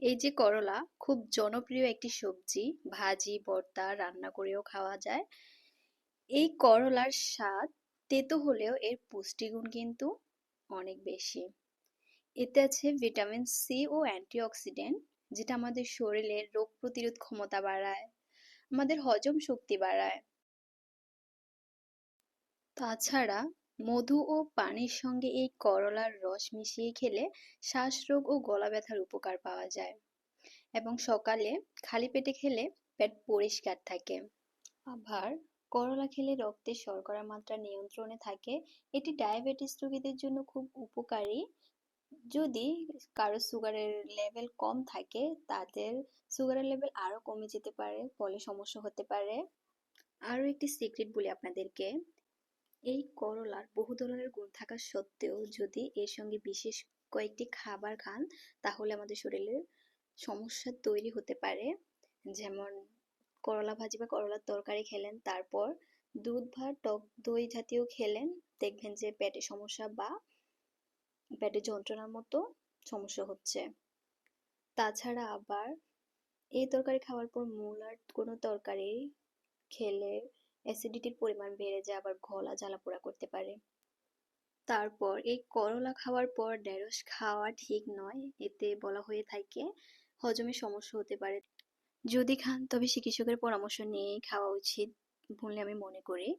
এই যে করলা খুব জনপ্রিয় একটি সবজি। ভাজি, ভর্তা, রান্না করেও খাওয়া যায়। এই করলার স্বাদ তেতো হলেও এর পুষ্টিগুণ কিন্তু অনেক বেশি। এতে আছে ভিটামিন সি ও অ্যান্টিঅক্সিডেন্ট, যেটা আমাদের শরীরের রোগ প্রতিরোধ ক্ষমতা বাড়ায়, আমাদের হজম শক্তি বাড়ায়। তাছাড়া মধু ও পানির সঙ্গে এই করলার রস মিশিয়ে খেলে শ্বাসরোগ ও গলা ব্যথার উপকার পাওয়া যায়। এবং সকালে খালি পেটে খেলে পেট পরিষ্কার থাকে। আবার করলা খেলে রক্তে শর্করার মাত্রা নিয়ন্ত্রণে থাকে। এটি ডায়াবেটিস রোগীদের জন্য খুব উপকারী। যদি কারো সুগারের লেভেল কম থাকে, তাদের সুগারের লেভেল আরো কমে যেতে পারে, ফলে সমস্যা হতে পারে। আরো একটি সিক্রেট বলি আপনাদেরকে, এই করলার বহু ধরনের গুণ থাকা সত্ত্বেও যদি এর সঙ্গে বিশেষ কয়েকটি খাবার খান, তাহলে আমাদের শরীরে সমস্যা তৈরি হতে পারে। যেমন করলা ভাজি বা করলার তরকারি খেলেন, তারপর দুধ বা টক দই জাতীয় খেলেন, দেখবেন যে পেটে সমস্যা বা পেটে যন্ত্রণার মতো সমস্যা হচ্ছে। তাছাড়া আবার এই তরকারি খাওয়ার পর মূলার কোনো তরকারি খেলে অ্যাসিডিটির পরিমাণ বেড়ে যায়, আবার গলা জ্বালাপোড়া করতে পারে। তারপর এই করলা খাওয়ার পর ঢেঁড়স খাওয়া ঠিক নয়, এতে বলা হয়ে থাকে হজমের সমস্যা হতে পারে। যদি খান তবে চিকিৎসকের পরামর্শ নিয়েই খাওয়া উচিত বলে আমি মনে করি।